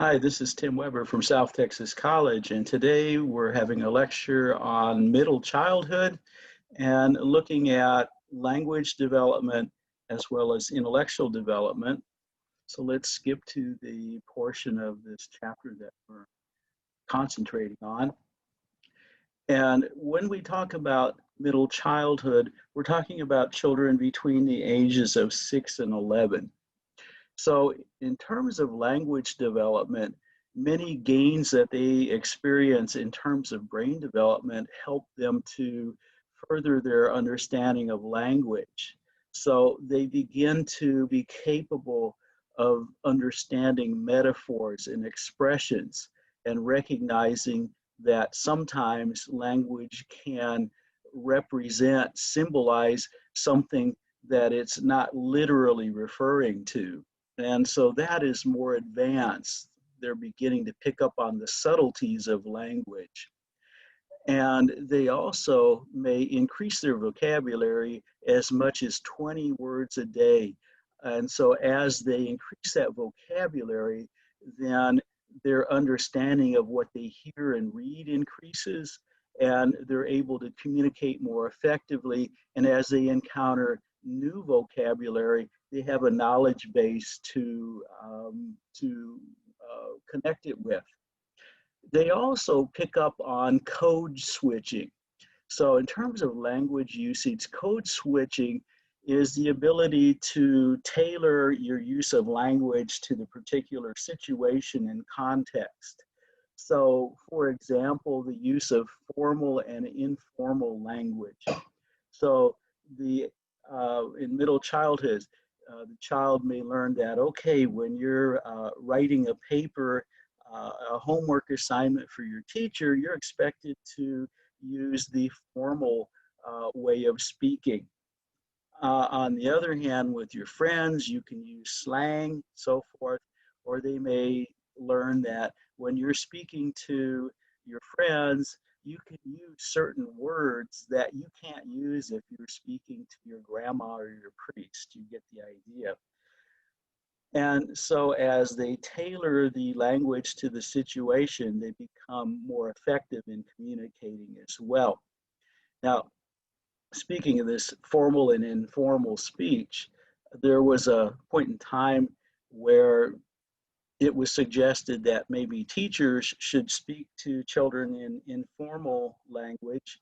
Hi, this is Tim Weber from South Texas College, and today we're having a lecture on middle childhood and looking at language development as well as intellectual development. So let's skip to the portion of this chapter that we're concentrating on. And when we talk about middle childhood, we're talking about children between the ages of 6 and 11. So in terms of language development, many gains that they experience in terms of brain development help them to further their understanding of language. So they begin to be capable of understanding metaphors and expressions and recognizing that sometimes language can represent, symbolize something that it's not literally referring to. And so that is more advanced. They're beginning to pick up on the subtleties of language. And they also may increase their vocabulary as much as 20 words a day. And so as they increase that vocabulary, then their understanding of what they hear and read increases, and they're able to communicate more effectively. And as they encounter new vocabulary, they have a knowledge base to connect it with. They also pick up on code switching. So in terms of language usage, code switching is the ability to tailor your use of language to the particular situation and context. So for example, the use of formal and informal language. So in middle childhood, the child may learn that, okay, when you're writing a paper, a homework assignment for your teacher, you're expected to use the formal way of speaking. On the other hand, with your friends, you can use slang, so forth, or they may learn that when you're speaking to your friends, you can use certain words that you can't use if you're speaking to your grandma or your priest. You get the idea. And so as they tailor the language to the situation, they become more effective in communicating as well. Now, speaking of this formal and informal speech, there was a point in time where it was suggested that maybe teachers should speak to children in informal language,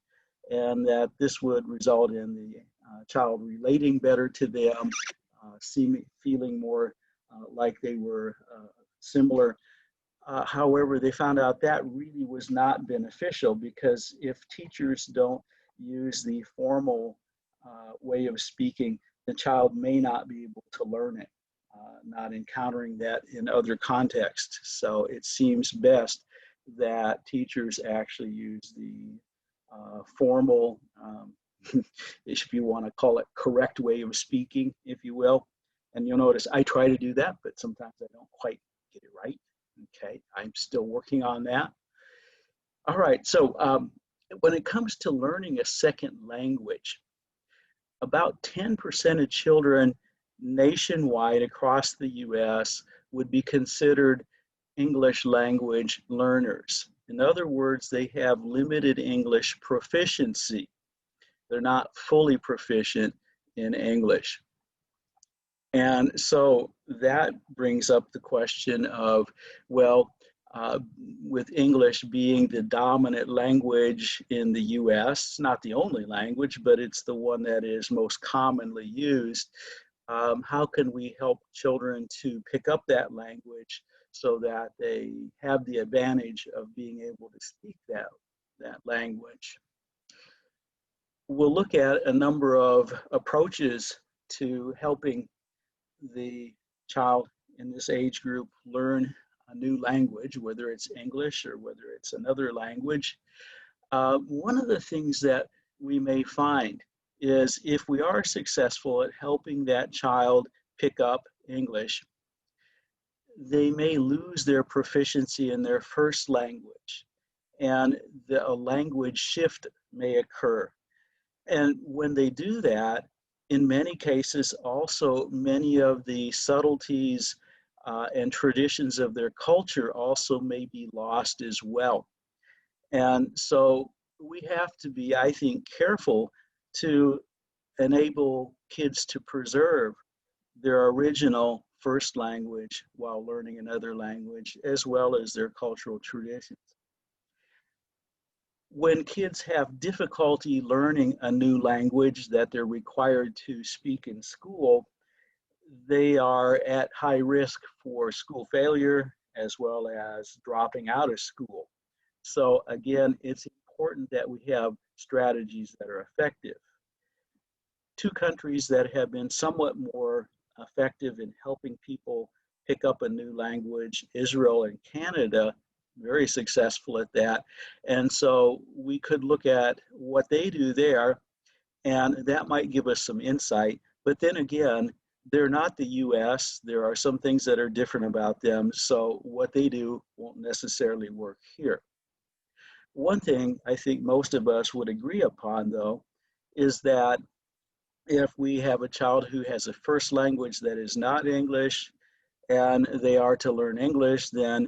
and that this would result in the child relating better to them, feeling more like they were similar. However, they found out that really was not beneficial, because if teachers don't use the formal way of speaking, the child may not be able to learn it, not encountering that in other contexts. So it seems best that teachers actually use the formal, if you want to call it, correct way of speaking, if you will. And you'll notice I try to do that, but sometimes I don't quite get it right. Okay, I'm still working on that. All right, so when it comes to learning a second language, about 10% of children nationwide across the US would be considered English language learners. In other words, they have limited English proficiency. They're not fully proficient in English. And so that brings up the question of, well, with English being the dominant language in the US, not the only language, but it's the one that is most commonly used, how can we help children to pick up that language so that they have the advantage of being able to speak that language? We'll look at a number of approaches to helping the child in this age group learn a new language, whether it's English or whether it's another language. One of the things that we may find is, if we are successful at helping that child pick up English, they may lose their proficiency in their first language, and a language shift may occur. And when they do that, in many cases, also many of the subtleties and traditions of their culture also may be lost as well. And so we have to be, I think, careful to enable kids to preserve their original first language while learning another language, as well as their cultural traditions. When kids have difficulty learning a new language that they're required to speak in school, they are at high risk for school failure as well as dropping out of school. So again, it's important that we have strategies that are effective. Two countries that have been somewhat more effective in helping people pick up a new language, Israel and Canada, very successful at that. And so we could look at what they do there, and that might give us some insight. But then again, they're not the US. There are some things that are different about them. So what they do won't necessarily work here. One thing I think most of us would agree upon, though, is that if we have a child who has a first language that is not English and they are to learn English, then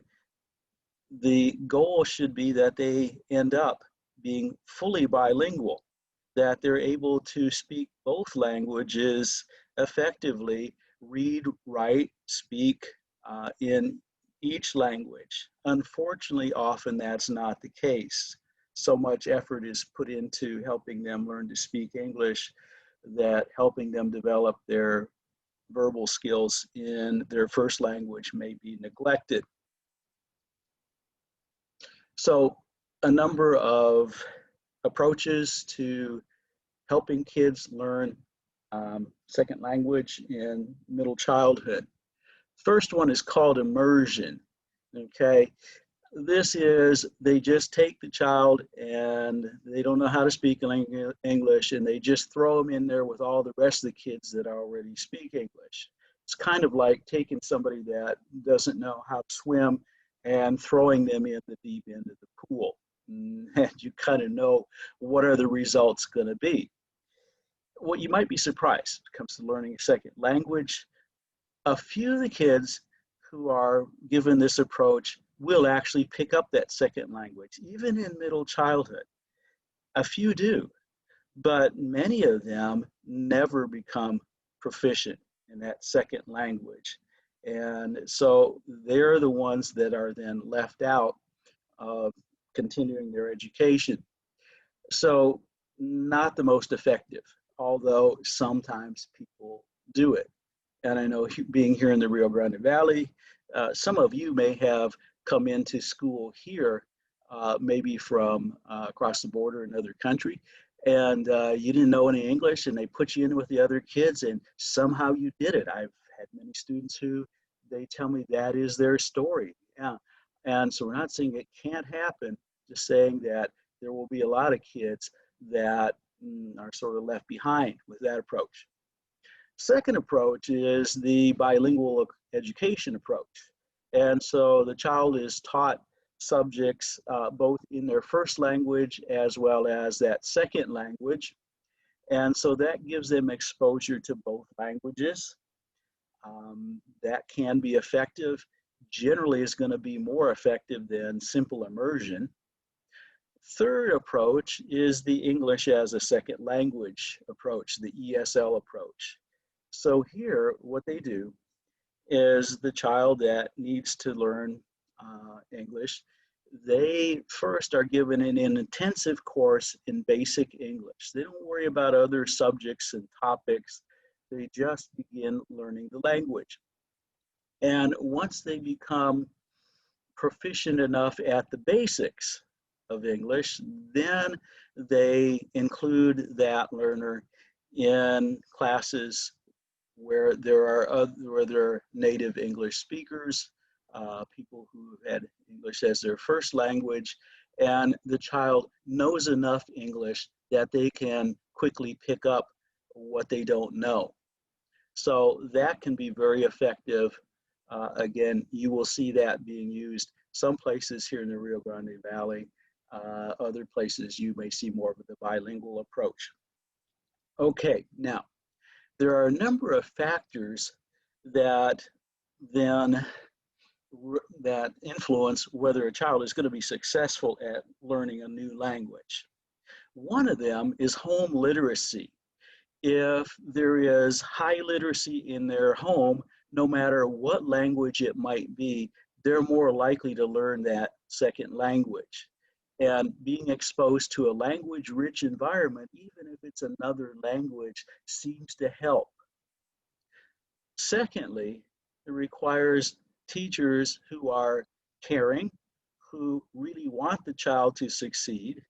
the goal should be that they end up being fully bilingual, that they're able to speak both languages effectively, read, write, speak in each language. Unfortunately, often that's not the case. So much effort is put into helping them learn to speak English that helping them develop their verbal skills in their first language may be neglected. So a number of approaches to helping kids learn second language in middle childhood. First one is called immersion, okay? This is, they just take the child and they don't know how to speak English and they just throw them in there with all the rest of the kids that already speak English. It's kind of like taking somebody that doesn't know how to swim and throwing them in the deep end of the pool. And you kind of know what are the results going to be. Well, you might be surprised when it comes to learning a second language. A few of the kids who are given this approach will actually pick up that second language, even in middle childhood. A few do, but many of them never become proficient in that second language. And so they're the ones that are then left out of continuing their education. So not the most effective, although sometimes people do it. And I know being here in the Rio Grande Valley, some of you may have come into school here, maybe from across the border in another country, and you didn't know any English and they put you in with the other kids and somehow you did it. I've had many students who they tell me that is their story. Yeah. And so we're not saying it can't happen, just saying that there will be a lot of kids that are sort of left behind with that approach. Second approach is the bilingual education approach. And so the child is taught subjects both in their first language as well as that second language. And so that gives them exposure to both languages. That can be effective. Generally is going to be more effective than simple immersion. Third approach is the English as a second language approach, the ESL approach. So here, what they do is the child that needs to learn English, they first are given an intensive course in basic English. They don't worry about other subjects and topics. They just begin learning the language. And once they become proficient enough at the basics of English, then they include that learner in classes where there are other native English speakers, people who had English as their first language, and the child knows enough English that they can quickly pick up what they don't know. So that can be very effective. Again, you will see that being used some places here in the Rio Grande Valley. Other places you may see more of the bilingual approach. Okay, now, there are a number of factors that then that influence whether a child is going to be successful at learning a new language. One of them is home literacy. If there is high literacy in their home, no matter what language it might be, they're more likely to learn that second language. And being exposed to a language-rich environment, even if it's another language, seems to help. Secondly, it requires teachers who are caring, who really want the child to succeed,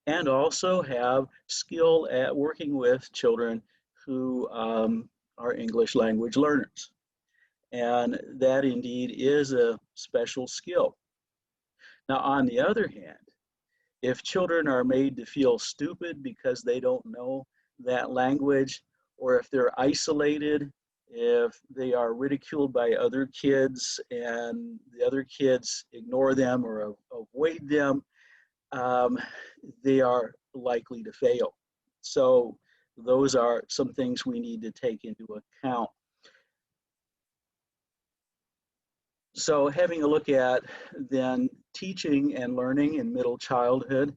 and also have skill at working with children who are English language learners. And that indeed is a special skill. Now, on the other hand, if children are made to feel stupid because they don't know that language, or if they're isolated, if they are ridiculed by other kids and the other kids ignore them or avoid them, they are likely to fail. So those are some things we need to take into account. So having a look at then teaching and learning in middle childhood,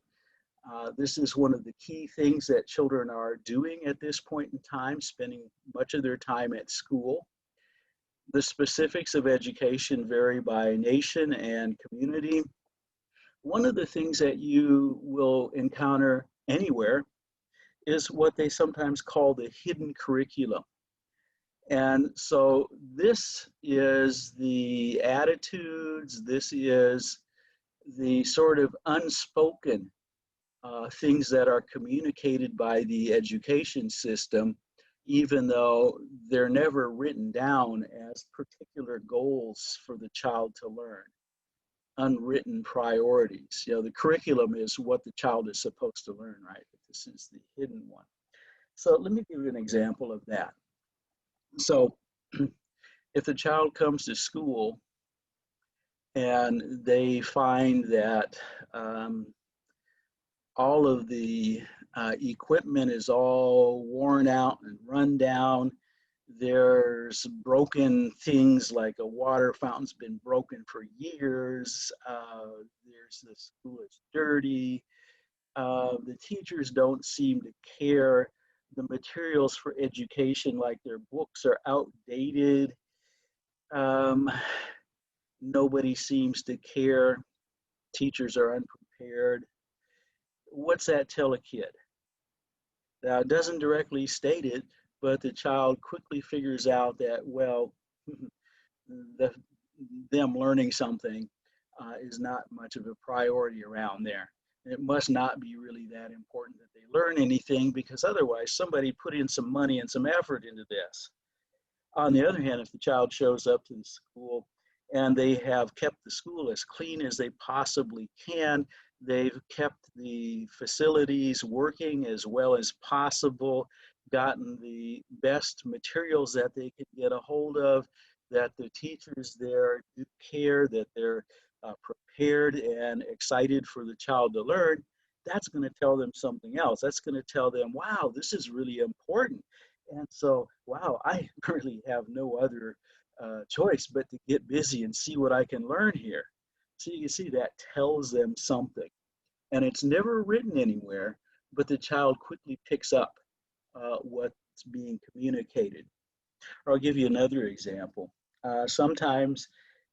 this is one of the key things that children are doing at this point in time, spending much of their time at school. The specifics of education vary by nation and community. One of the things that you will encounter anywhere is what they sometimes call the hidden curriculum. And so this is the attitudes, this is the sort of unspoken things that are communicated by the education system, even though they're never written down as particular goals for the child to learn. Unwritten priorities. You know, the curriculum is what the child is supposed to learn, right? But this is the hidden one. So let me give you an example of that. So if the child comes to school and they find that all of the equipment is all worn out and run down, there's broken things like a water fountain's been broken for years, there's the school is dirty, the teachers don't seem to care, the materials for education like their books are outdated, nobody seems to care, teachers are unprepared. What's that tell a kid? Now, it doesn't directly state it, but the child quickly figures out that, well, them learning something is not much of a priority around there. It must not be really that important that they learn anything, because otherwise somebody put in some money and some effort into this. On the other hand, if the child shows up to the school and they have kept the school as clean as they possibly can, they've kept the facilities working as well as possible, gotten the best materials that they could get a hold of, that the teachers there do care, that they're prepared and excited for the child to learn, that's going to tell them something else. That's going to tell them, wow, this is really important. And so, wow, I really have no other choice but to get busy and see what I can learn here. So you can see that tells them something. And it's never written anywhere, but the child quickly picks up what's being communicated. Or I'll give you another example. Sometimes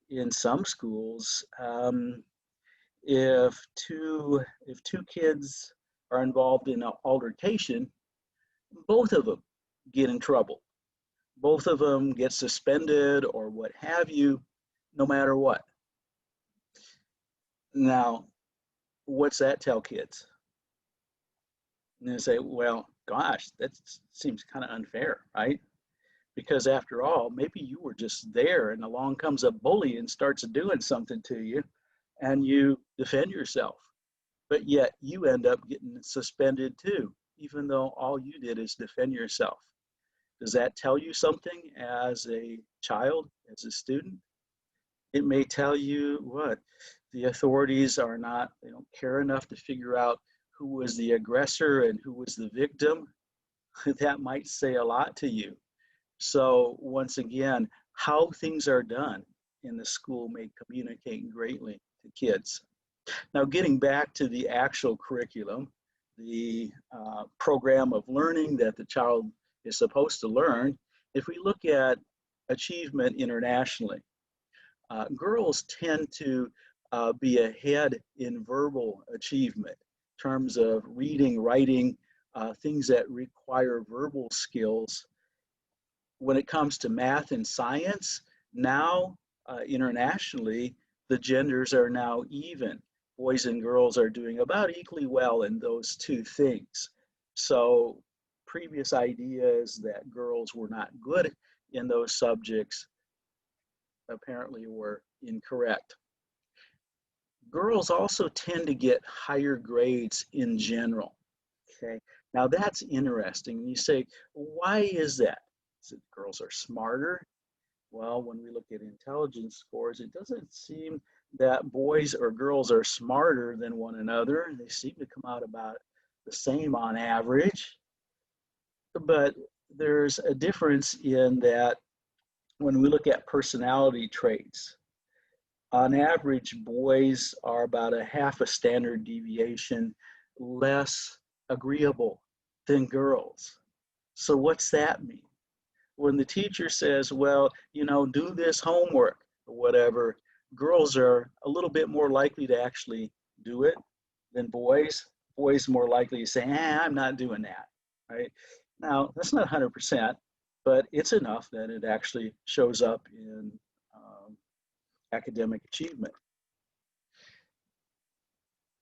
in some schools, if two kids are involved in an altercation, both of them get in trouble. Both of them get suspended or what have you, no matter what. Now, what's that tell kids? And they say, well, gosh, that seems kind of unfair, right? Because after all, maybe you were just there and along comes a bully and starts doing something to you and you defend yourself. But yet you end up getting suspended too, even though all you did is defend yourself. Does that tell you something as a child, as a student? It may tell you what? The authorities are not, they don't care enough to figure out who was the aggressor and who was the victim. That might say a lot to you. So once again, how things are done in the school may communicate greatly to kids. Now, getting back to the actual curriculum, the program of learning that the child is supposed to learn, if we look at achievement internationally, girls tend to be ahead in verbal achievement in terms of reading, writing, things that require verbal skills. When it comes to math and science, now internationally, the genders are now even. Boys and girls are doing about equally well in those two things. So previous ideas that girls were not good in those subjects apparently were incorrect. Girls also tend to get higher grades in general. Okay, now that's interesting. You say, why is that? Is it girls are smarter? Well, when we look at intelligence scores, it doesn't seem that boys or girls are smarter than one another. They seem to come out about the same on average. But there's a difference in that when we look at personality traits. On average, boys are about a half a standard deviation less agreeable than girls. So what's that mean? When the teacher says, well, you know, do this homework or whatever, girls are a little bit more likely to actually do it than boys. Boys more likely to say, I'm not doing that, right? Now, that's not 100%, but it's enough that it actually shows up in academic achievement.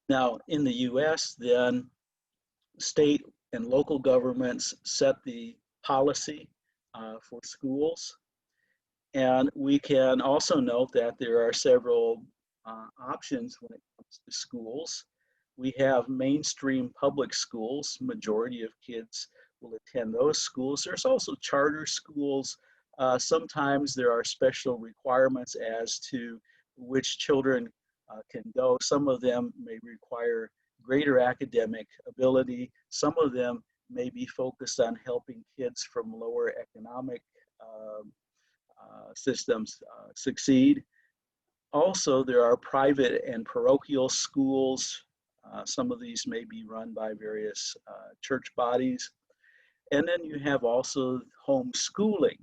Now, in the US, then, state and local governments set the policy for schools. And we can also note that there are several options when it comes to schools. We have mainstream public schools. Majority of kids will attend those schools. There's also charter schools. Sometimes there are special requirements as to which children can go. Some of them may require greater academic ability. Some of them may be focused on helping kids from lower economic systems succeed. Also, there are private and parochial schools. Some of these may be run by various church bodies. And then you have also homeschooling.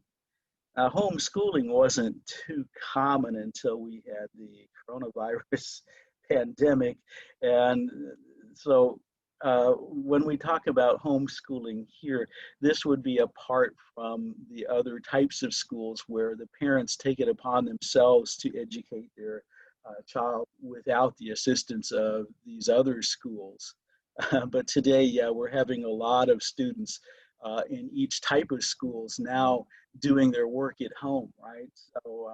Now, homeschooling wasn't too common until we had the coronavirus pandemic. And so when we talk about homeschooling here, this would be apart from the other types of schools where the parents take it upon themselves to educate their child without the assistance of these other schools. But today, yeah, we're having a lot of students in each type of schools now doing their work at home, right? So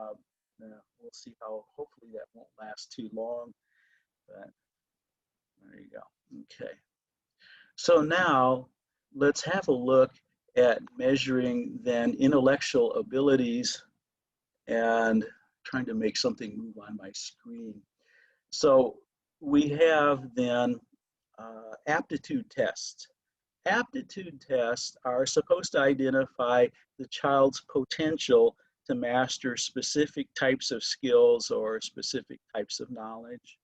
we'll see how, hopefully that won't last too long, but there you go, okay. So now let's have a look at measuring then intellectual abilities and trying to make something move on my screen. So we have then aptitude tests. Aptitude tests are supposed to identify the child's potential to master specific types of skills or specific types of knowledge.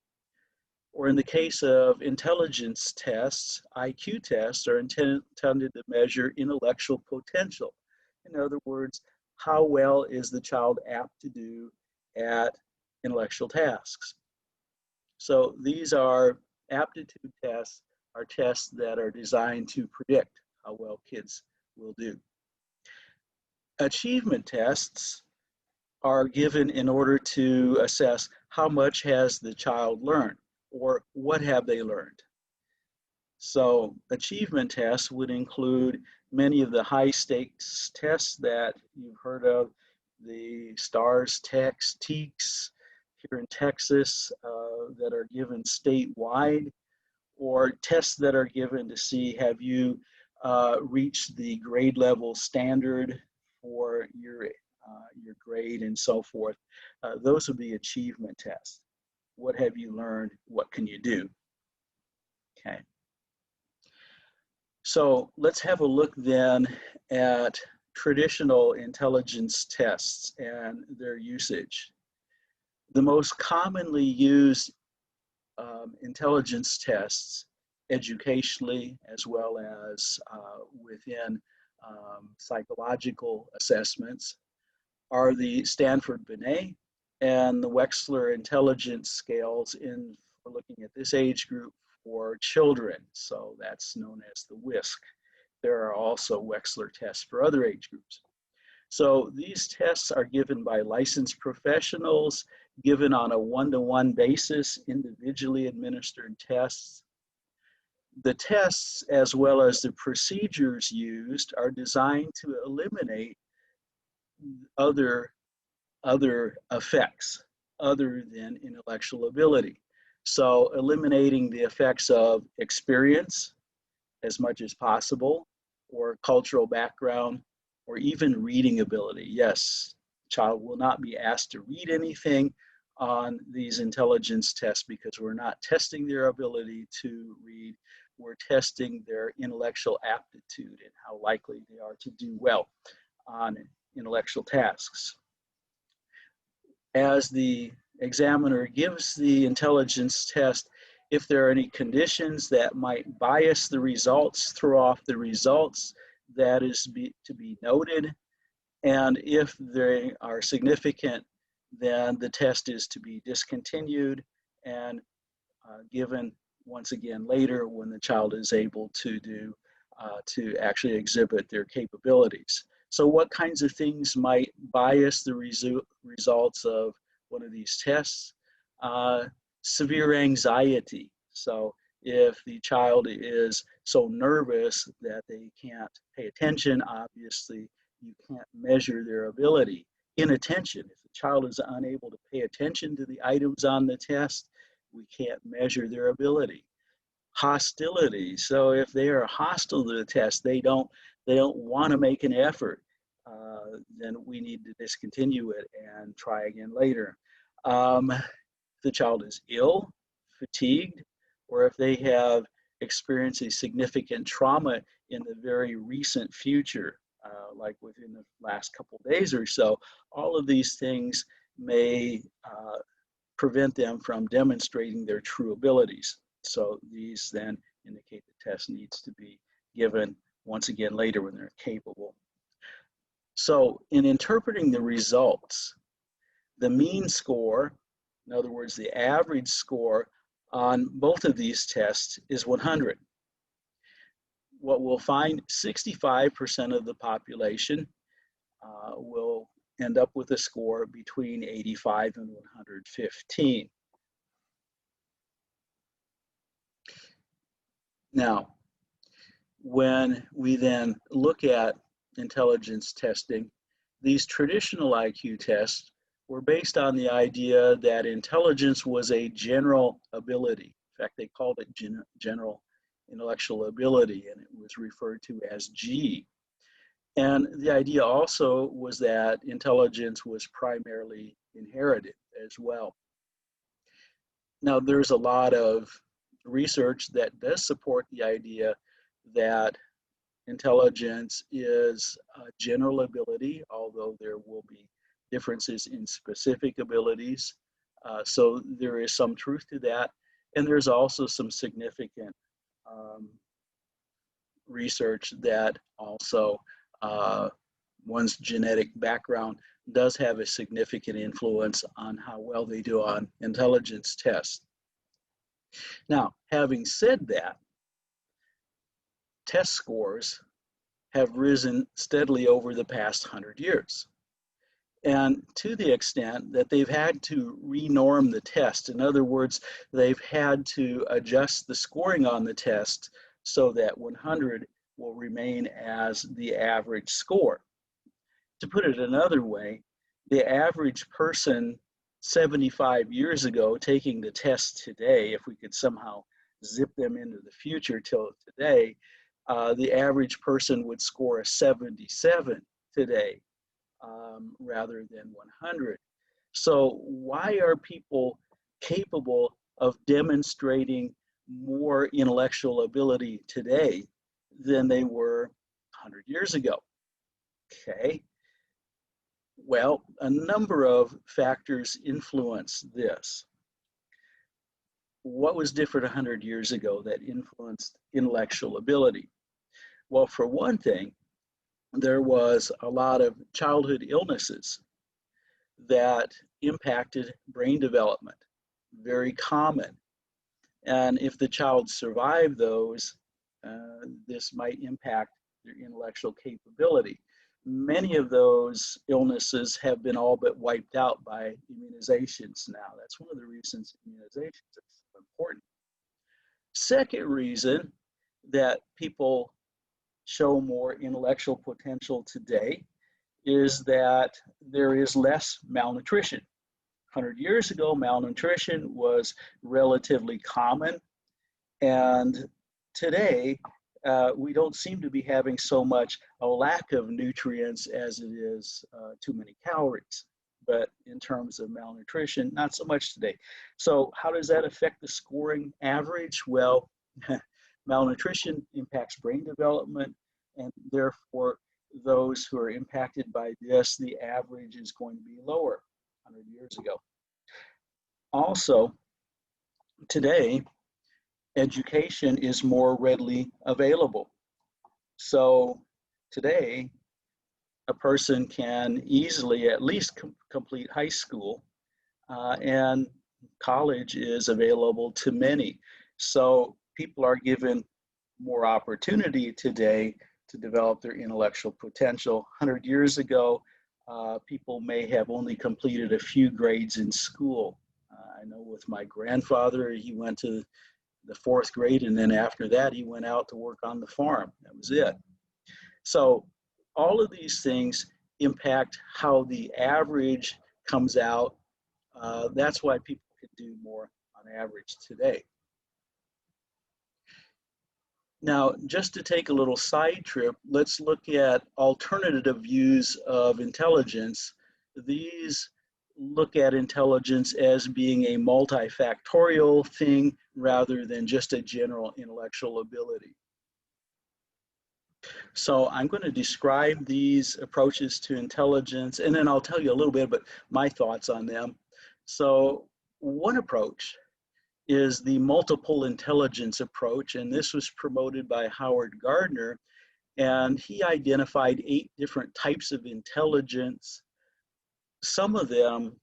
Or in the case of intelligence tests, IQ tests are intended to measure intellectual potential. In other words, how well is the child apt to do at intellectual tasks? So these are aptitude tests, are tests that are designed to predict how well kids will do. Achievement tests are given in order to assess how much has the child learned or what have they learned. So achievement tests would include many of the high stakes tests that you've heard of, the STARS, TEKS, TEKS here in Texas that are given statewide, or tests that are given to see have you reached the grade level standard for your grade and so forth. Those would be achievement tests. What have you learned? What can you do? Okay. So let's have a look then at traditional intelligence tests and their usage. The most commonly used intelligence tests educationally as well as within psychological assessments are the Stanford-Binet and the Wechsler intelligence scales for looking at this age group for children. So that's known as the WISC. There are also Wechsler tests for other age groups. So these tests are given by licensed professionals, given on a one-to-one basis, individually administered tests. The tests, as well as the procedures used, are designed to eliminate other effects other than intellectual ability. So eliminating the effects of experience as much as possible, or cultural background, or even reading ability. Yes, the child will not be asked to read anything on these intelligence tests because we're not testing their ability to read. We're testing their intellectual aptitude and how likely they are to do well on intellectual tasks. As the examiner gives the intelligence test, if there are any conditions that might bias the results, throw off the results, that is to be noted. And if they are significant, then the test is to be discontinued and given once again later when the child is able to actually exhibit their capabilities. So what kinds of things might bias the results of one of these tests? Severe anxiety. So if the child is so nervous that they can't pay attention, obviously you can't measure their ability. Inattention. If the child is unable to pay attention to the items on the test, we can't measure their ability. Hostility. So if they are hostile to the test, they don't want to make an effort, then we need to discontinue it and try again later. If the child is ill, fatigued, or if they have experienced a significant trauma in the very recent future, like within the last couple of days or so, all of these things may prevent them from demonstrating their true abilities. So these then indicate the test needs to be given once again later when they're capable. So in interpreting the results, the mean score, in other words, the average score on both of these tests is 100. What we'll find, 65% of the population will end up with a score between 85 and 115. Now, when we then look at intelligence testing, these traditional IQ tests were based on the idea that intelligence was a general ability. In fact, they called it general intellectual ability, and it was referred to as G. And the idea also was that intelligence was primarily inherited as well. Now, there's a lot of research that does support the idea that intelligence is a general ability, although there will be differences in specific abilities. So there is some truth to that. And there's also some significant research that also one's genetic background does have a significant influence on how well they do on intelligence tests. Now, having said that, test scores have risen steadily over the past 100 years. And to the extent that they've had to renorm the test. In other words, they've had to adjust the scoring on the test so that 100 will remain as the average score. To put it another way, the average person 75 years ago taking the test today, if we could somehow zip them into the future till today, the average person would score a 77 today rather than 100. So why are people capable of demonstrating more intellectual ability today than they were 100 years ago? Okay, well, a number of factors influence this. What was different 100 years ago that influenced intellectual ability? Well, for one thing, there was a lot of childhood illnesses that impacted brain development, very common. And if the child survived those, this might impact their intellectual capability. Many of those illnesses have been all but wiped out by immunizations now. That's one of the reasons immunizations are so important. Second reason that people show more intellectual potential today is that there is less malnutrition. 100 years ago, malnutrition was relatively common, and today we don't seem to be having so much a lack of nutrients as it is too many calories. But in terms of malnutrition, not so much today. So how does that affect the scoring average? Well, malnutrition impacts brain development, and therefore those who are impacted by this, the average is going to be lower 100 years ago. Also, today, education is more readily available. So today, a person can easily at least complete high school, and college is available to many. So people are given more opportunity today to develop their intellectual potential. 100 years ago, people may have only completed a few grades in school. I know with my grandfather, he went to the 4th grade, and then after that, he went out to work on the farm. That was it. So all of these things impact how the average comes out. That's why people can do more on average today. Now, just to take a little side trip, let's look at alternative views of intelligence. These look at intelligence as being a multifactorial thing rather than just a general intellectual ability. So I'm going to describe these approaches to intelligence, and then I'll tell you a little bit about my thoughts on them. So one approach is the multiple intelligence approach, and this was promoted by Howard Gardner, and he identified 8 different types of intelligence. Some of them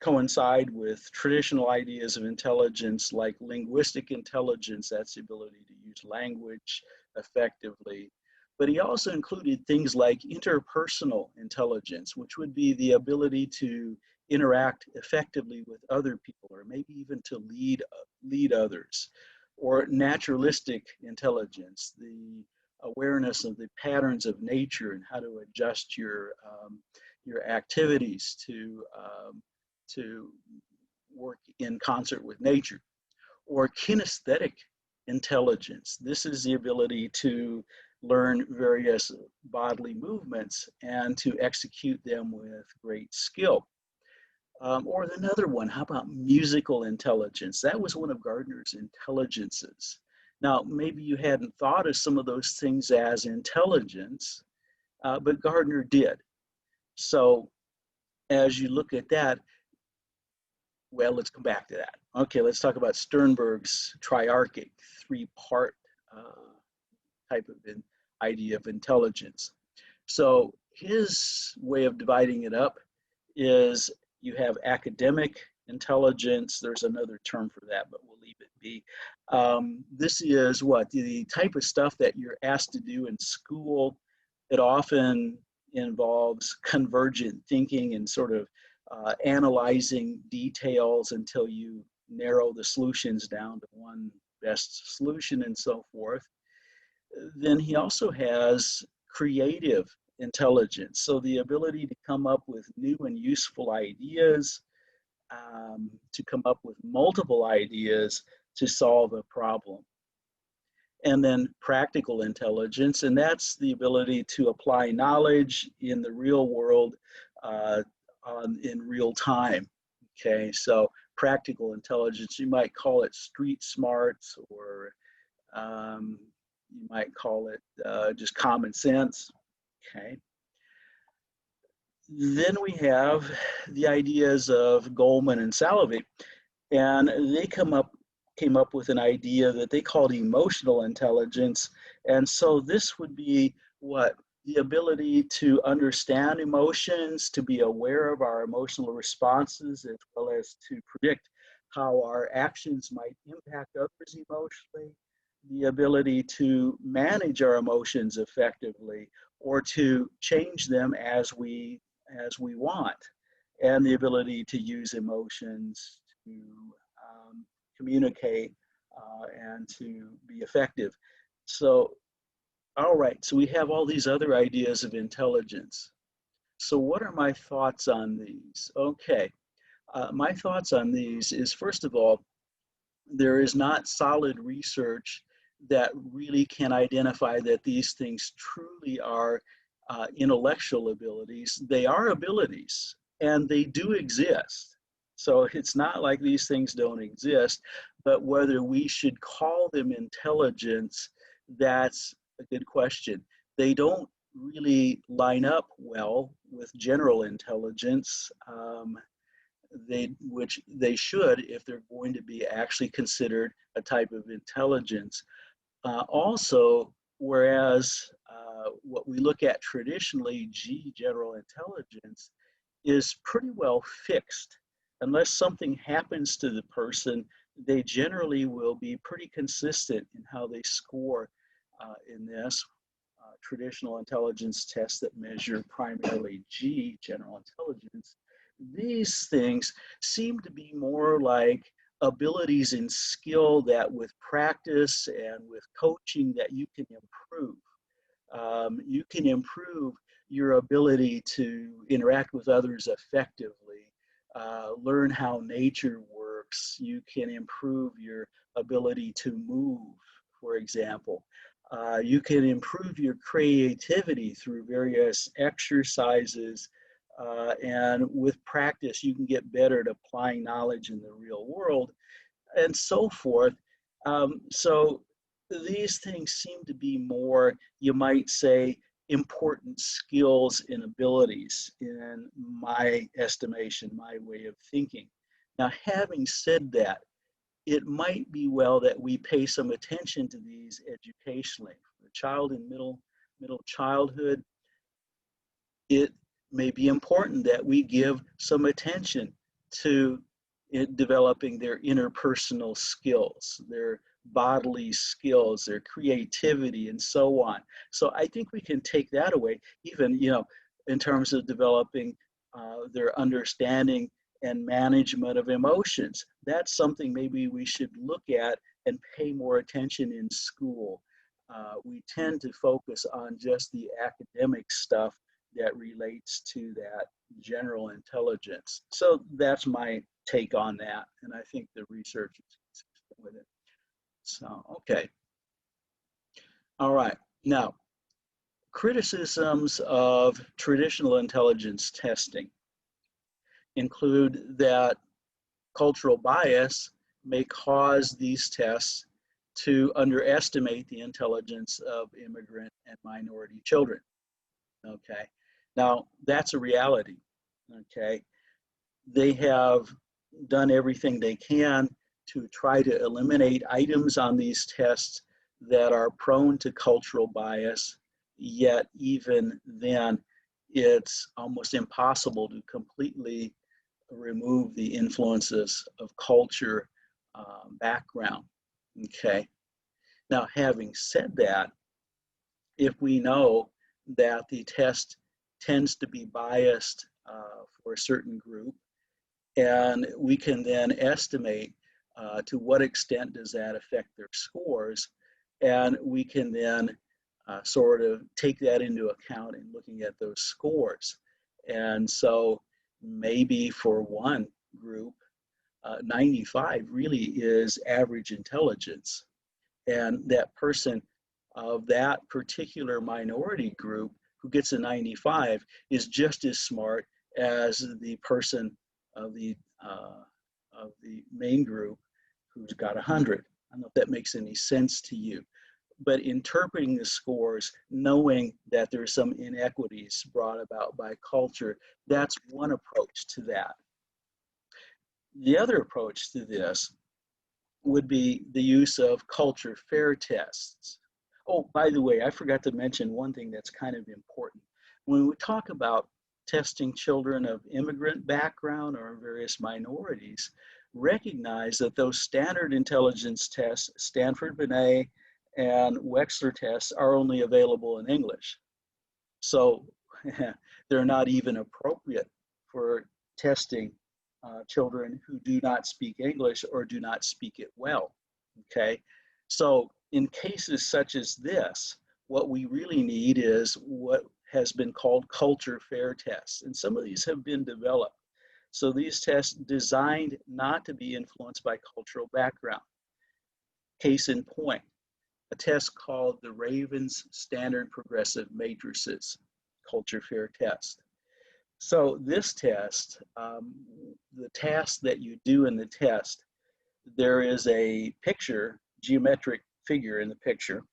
coincide with traditional ideas of intelligence like linguistic intelligence, that's the ability to use language effectively. But he also included things like interpersonal intelligence, which would be the ability to interact effectively with other people, or maybe even to lead others, or naturalistic intelligence, the awareness of the patterns of nature and how to adjust your activities to work in concert with nature, or kinesthetic intelligence. This is the ability to learn various bodily movements and to execute them with great skill. Or another one, how about musical intelligence? That was one of Gardner's intelligences. Now, maybe you hadn't thought of some of those things as intelligence, but Gardner did. So as you look at that, well, let's come back to that. Okay, let's talk about Sternberg's triarchic, 3-part type of idea of intelligence. So his way of dividing it up is you have academic intelligence. There's another term for that, but we'll leave it be. This is what? The type of stuff that you're asked to do in school. It often involves convergent thinking and sort of analyzing details until you narrow the solutions down to one best solution and so forth. Then he also has creative intelligence, so the ability to come up with new and useful ideas, to come up with multiple ideas to solve a problem. And then practical intelligence, and that's the ability to apply knowledge in the real world in real time. Okay, so practical intelligence, you might call it street smarts, or you might call it just common sense. Okay, Then we have the ideas of Goldman and Salovey, and they came up with an idea that they called emotional intelligence. And so this would be what? The ability to understand emotions, to be aware of our emotional responses, as well as to predict how our actions might impact others emotionally, the ability to manage our emotions effectively or to change them as we want, and the ability to use emotions to communicate and to be effective. So, all right, so we have all these other ideas of intelligence. So, what are my thoughts on these? Okay, my thoughts on these is, first of all, there is not solid research that really can identify that these things truly are intellectual abilities. They are abilities and they do exist. So it's not like these things don't exist, but whether we should call them intelligence, that's a good question. They don't really line up well with general intelligence. Which they should if they're going to be actually considered a type of intelligence. Also, whereas what we look at traditionally, G, general intelligence, is pretty well fixed. Unless something happens to the person, they generally will be pretty consistent in how they score in this. Traditional intelligence tests that measure primarily G, general intelligence, these things seem to be more like abilities and skill that with practice and with coaching that you can improve. You can improve your ability to interact with others effectively, learn how nature works. You can improve your ability to move, for example. You can improve your creativity through various exercises. And with practice, you can get better at applying knowledge in the real world and so forth. So these things seem to be more, you might say, important skills and abilities in my estimation, my way of thinking. Now, having said that, it might be well that we pay some attention to these educationally. For a child in middle childhood, it may be important that we give some attention to developing their interpersonal skills, their bodily skills, their creativity, and so on. So I think we can take that away, even in terms of developing their understanding and management of emotions. That's something maybe we should look at and pay more attention in school. We tend to focus on just the academic stuff that relates to that general intelligence. So that's my take on that, and I think the research is consistent with it. So, okay. All right. Now, criticisms of traditional intelligence testing include that cultural bias may cause these tests to underestimate the intelligence of immigrant and minority children. Okay. Now, that's a reality. Okay. They have done everything they can to try to eliminate items on these tests that are prone to cultural bias, yet even then, it's almost impossible to completely remove the influences of culture background. Okay. Now, having said that, if we know that the test tends to be biased for a certain group, and we can then estimate to what extent does that affect their scores, and we can then sort of take that into account in looking at those scores. And so maybe for one group, 95 really is average intelligence. And that person of that particular minority group who gets a 95 is just as smart as the person of the main group who's got 100. I don't know if that makes any sense to you, but interpreting the scores, knowing that there's some inequities brought about by culture, that's one approach to that. The other approach to this would be the use of culture fair tests. Oh, by the way, I forgot to mention one thing that's kind of important. When we talk about testing children of immigrant background or various minorities, recognize that those standard intelligence tests, Stanford-Binet and Wechsler tests, are only available in English. So they're not even appropriate for testing children who do not speak English or do not speak it well, okay? So in cases such as this, what we really need is what has been called culture fair tests. And some of these have been developed. So these tests designed not to be influenced by cultural background. Case in point, a test called the Raven's Standard Progressive Matrices culture fair test. So this test, the task that you do in the test, there is a picture, geometric figure in the picture,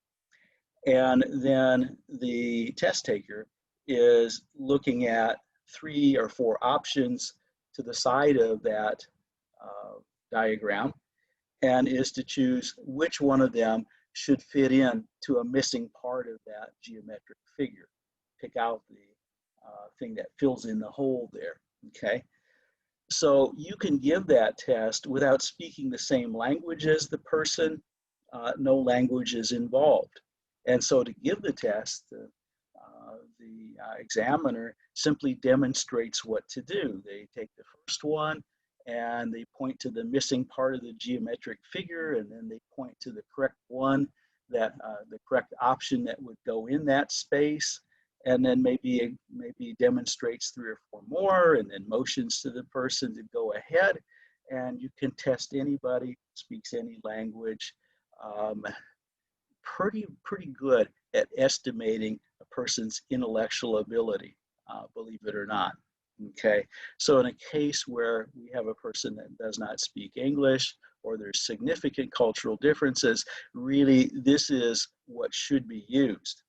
and then the test taker is looking at 3 or 4 options to the side of that diagram, and is to choose which one of them should fit in to a missing part of that geometric figure. Pick out the thing that fills in the hole there, okay? So you can give that test without speaking the same language as the person. No language is involved. And so to give the test, the examiner simply demonstrates what to do. They take the first one and they point to the missing part of the geometric figure, and then they point to the correct one, that the correct option that would go in that space, and then maybe demonstrates 3 or 4 more, and then motions to the person to go ahead. And you can test anybody, speaks any language. Pretty good at estimating a person's intellectual ability, believe it or not. Okay, so in a case where we have a person that does not speak English, or there's significant cultural differences, really this is what should be used.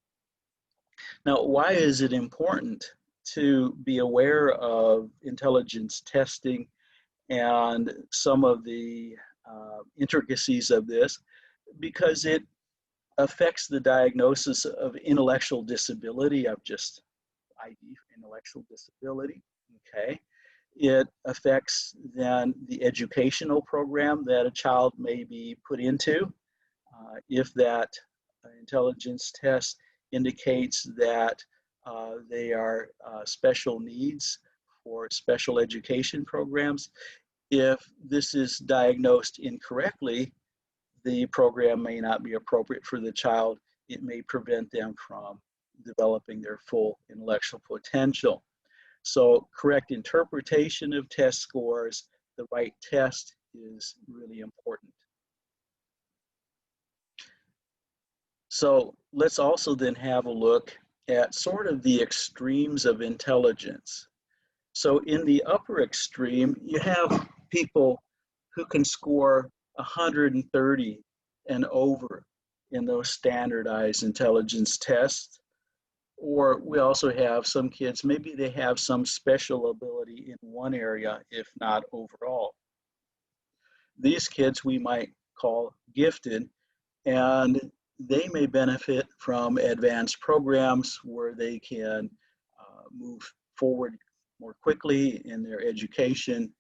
Now, why is it important to be aware of intelligence testing and some of the intricacies of this? Because it affects the diagnosis of intellectual disability. I've just ID intellectual disability, okay? It affects then the educational program that a child may be put into. If that intelligence test indicates that they are special needs for special education programs, if this is diagnosed incorrectly, the program may not be appropriate for the child. It may prevent them from developing their full intellectual potential. So correct interpretation of test scores, the right test, is really important. So let's also then have a look at sort of the extremes of intelligence. So in the upper extreme, you have people who can score 130 and over in those standardized intelligence tests. Or we also have some kids, maybe they have some special ability in one area, if not overall. These kids we might call gifted, and they may benefit from advanced programs where they can move forward more quickly in their education,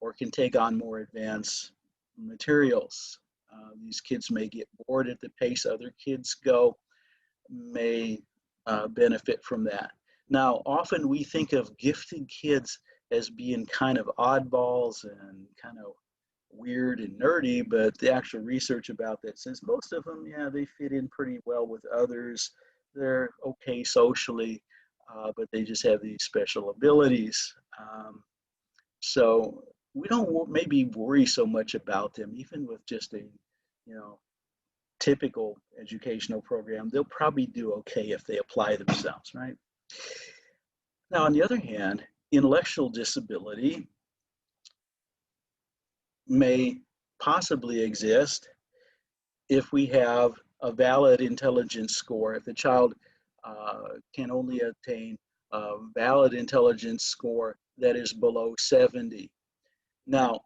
or can take on more advanced materials. These kids may get bored at the pace other kids go, may benefit from that. Now, often we think of gifted kids as being kind of oddballs and kind of weird and nerdy, but the actual research about that says most of them, yeah, they fit in pretty well with others. They're okay socially, but they just have these special abilities. So we don't maybe worry so much about them, even with just a, typical educational program. They'll probably do okay if they apply themselves, right? Now, on the other hand, intellectual disability may possibly exist if we have a valid intelligence score, if the child can only obtain a valid intelligence score that is below 70. Now,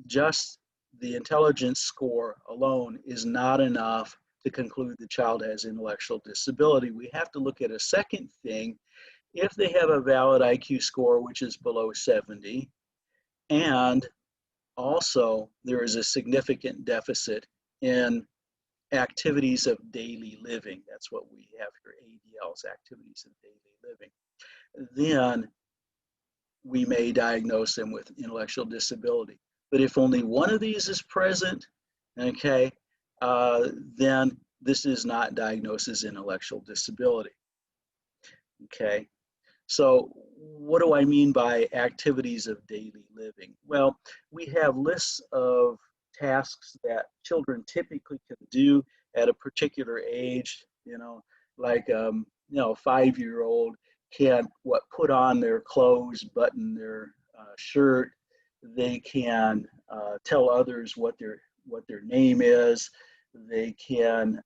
just the intelligence score alone is not enough to conclude the child has intellectual disability. We have to look at a second thing. If they have a valid IQ score which is below 70, and also there is a significant deficit in activities of daily living, that's what we have here, ADLs, activities of daily living, then we may diagnose them with intellectual disability. But if only one of these is present, okay, then this is not diagnosed as intellectual disability. Okay, so what do I mean by activities of daily living? Well, we have lists of tasks that children typically can do at a particular age, like, a 5-year-old can put on their clothes, button their shirt. They can tell others what their name is. They can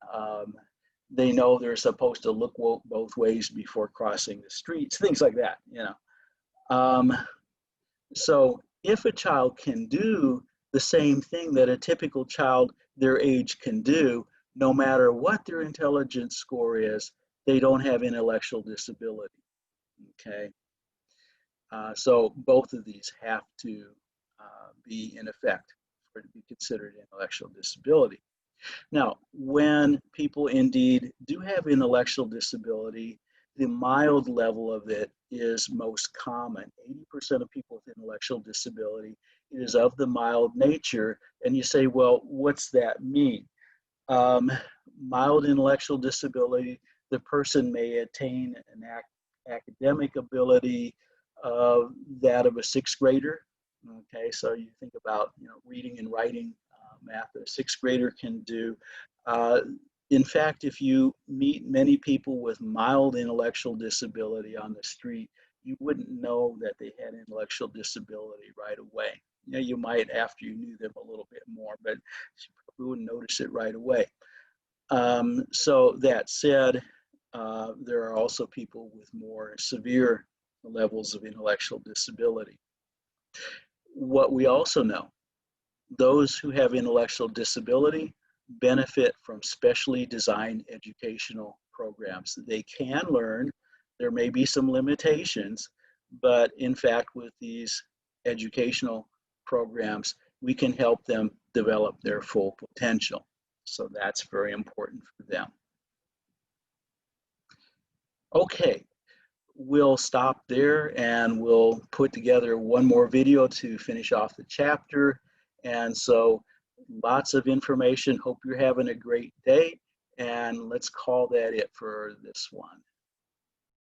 they know they're supposed to look both ways before crossing the streets, things like that. So if a child can do the same thing that a typical child their age can do, no matter what their intelligence score is, they don't have intellectual disability. Okay. So both of these have to be in effect for it to be considered intellectual disability. Now, when people indeed do have intellectual disability, the mild level of it is most common. 80% of people with intellectual disability is of the mild nature. And you say, well, what's that mean? Mild intellectual disability, the person may attain an academic ability that of a 6th grader. Okay, so you think about reading and writing math that a 6th grader can do. In fact, if you meet many people with mild intellectual disability on the street, you wouldn't know that they had intellectual disability right away. You might after you knew them a little bit more, but you probably wouldn't notice it right away. So that said, there are also people with more severe levels of intellectual disability. What we also know, those who have intellectual disability benefit from specially designed educational programs. They can learn, there may be some limitations, but in fact with these educational programs, we can help them develop their full potential. So that's very important for them. Okay, we'll stop there and we'll put together one more video to finish off the chapter. And so lots of information. Hope you're having a great day. And let's call that it for this one.